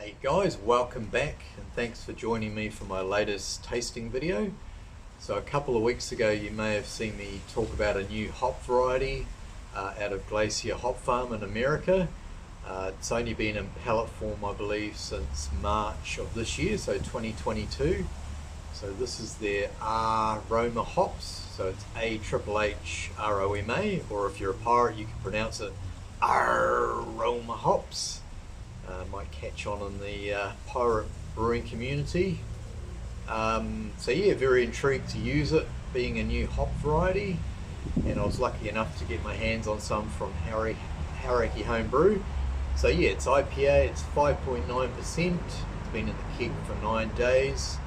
Hey guys, welcome back and thanks for joining me for my latest tasting video. So a couple of weeks ago you may have seen me talk about a new hop variety out of Glacier Hop Farm in America. It's only been in pellet form I believe since March of this year, so 2022. So this is their Ahhhroma hops, so it's Ahhhroma, or if you're a pirate you can pronounce it Ahhhroma hops. Might catch on in the pirate brewing community. So yeah, very intrigued to use it, being a new hop variety, and I was lucky enough to get my hands on some from Ahhhroma Homebrew. So yeah, it's IPA, it's 5.9%, it's been in the keg for 9 days.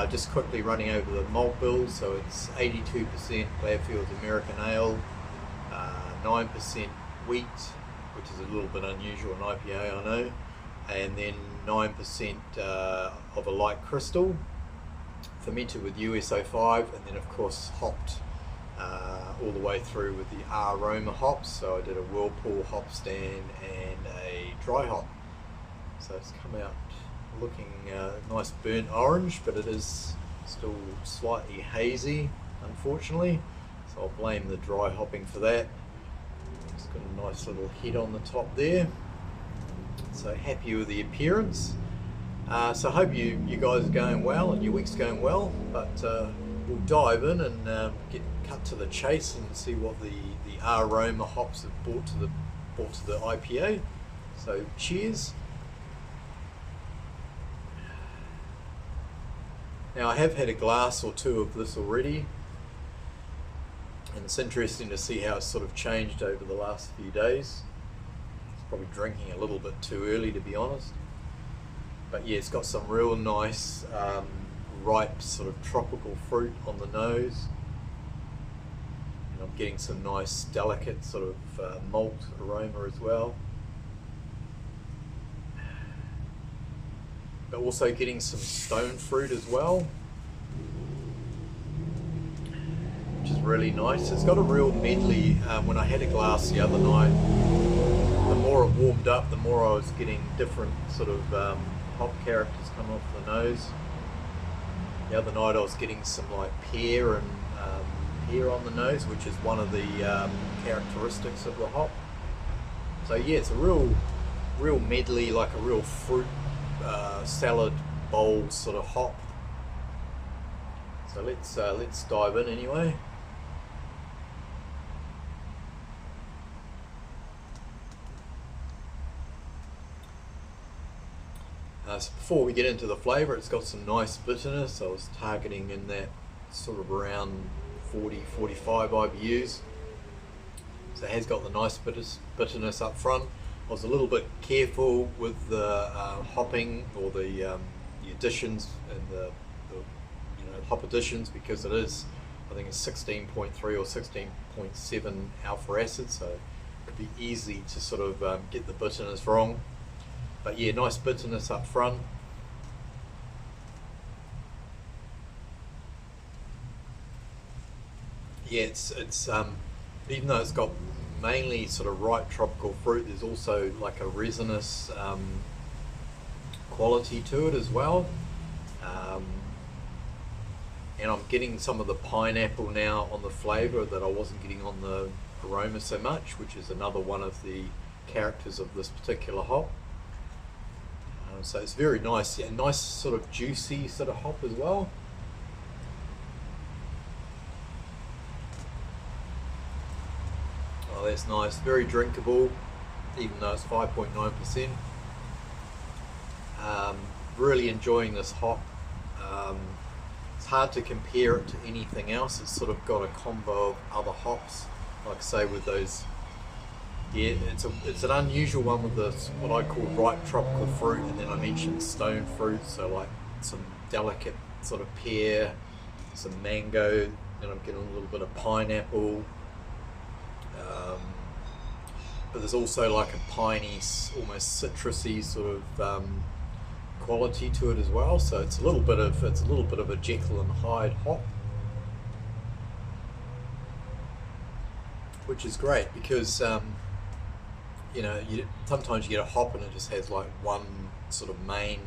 Just quickly running over the malt bill, so it's 82% Gladfield American Ale, 9% wheat, which is a little bit unusual in IPA, I know, and then 9% of a light crystal, fermented with USO5, and then of course hopped all the way through with the Ahhhroma hops. So I did a whirlpool, hopstand, and a dry hop. So it's come out looking nice burnt orange, but it is still slightly hazy, unfortunately. So I'll blame the dry hopping for that. It's got a nice little head on the top there. So happy with the appearance. So I hope you guys are going well and your week's going well. But we'll dive in and get cut to the chase and see what the Ahhhroma hops have brought to the IPA. So cheers. Now I have had a glass or two of this already, and it's interesting to see how it's sort of changed over the last few days. It's probably drinking a little bit too early, to be honest. But yeah, it's got some real nice ripe sort of tropical fruit on the nose. And I'm getting some nice delicate sort of malt aroma as well. But also getting some stone fruit as well, which is really nice. It's got a real medley. When I had a glass the other night, the more it warmed up, the more I was getting different sort of hop characters come off the nose. The other night I was getting some like pear and pear on the nose, which is one of the characteristics of the hop. So yeah, it's a real medley, like a real fruit salad bowl sort of hop. So let's dive in anyway. So before we get into the flavour, it's got some nice bitterness. I was targeting in that sort of around 40-45 IBUs. So it has got the nice bitterness up front. I was a little bit careful with the hopping, or the additions and the hop additions, because it is, I think it's 16.3 or 16.7 alpha acid, so it could be easy to sort of get the bitterness wrong. But yeah, nice bitterness up front. Yeah, it's even though it's got mainly sort of ripe tropical fruit, there's also like a resinous quality to it as well. And I'm getting some of the pineapple now on the flavour that I wasn't getting on the aroma so much, which is another one of the characters of this particular hop. So it's very nice, yeah, nice sort of juicy sort of hop as well. Oh, that's nice, very drinkable, even though it's 5.9%. Really enjoying this hop. It's hard to compare it to anything else. It's sort of got a combo of other hops, like I say, with those. Yeah, it's an unusual one with this, what I call ripe tropical fruit, and then I mentioned stone fruit, so like some delicate sort of pear, some mango, and I'm getting a little bit of pineapple. But there's also like a piney, almost citrusy sort of quality to it as well. So it's a little bit of a Jekyll and Hyde hop, which is great because sometimes you get a hop and it just has like one sort of main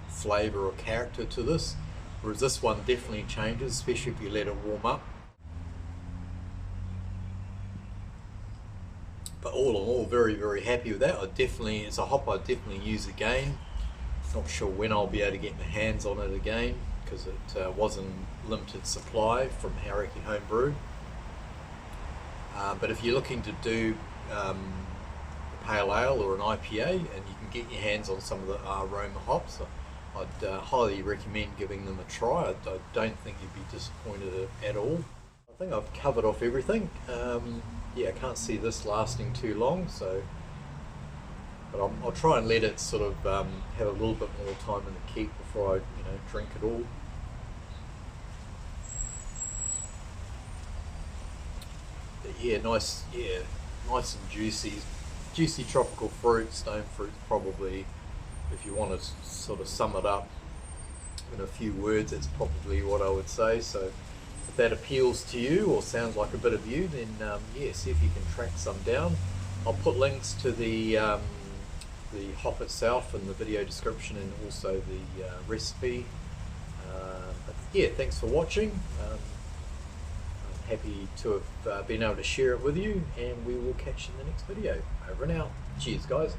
flavor or character to this, whereas this one definitely changes, especially if you let it warm up. But all in all, very, very happy with that. It's a hop I'd definitely use again. Not sure when I'll be able to get my hands on it again, because it was in limited supply from Haraki Homebrew. But if you're looking to do a pale ale or an IPA and you can get your hands on some of the Ahhhroma hops, I'd highly recommend giving them a try. I don't think you'd be disappointed at all. I think I've covered off everything. Yeah, I can't see this lasting too long, but I'll try and let it sort of have a little bit more time in the keep before I drink it all. But yeah, nice and juicy tropical fruit, stone fruit probably. If you want to sort of sum it up in a few words, that's probably what I would say. So if that appeals to you or sounds like a bit of you, then yeah, see if you can track some down. I'll put links to the hop itself in the video description and also the recipe. But yeah, thanks for watching. I'm happy to have been able to share it with you, and we will catch you in the next video. Over and out. Cheers, guys.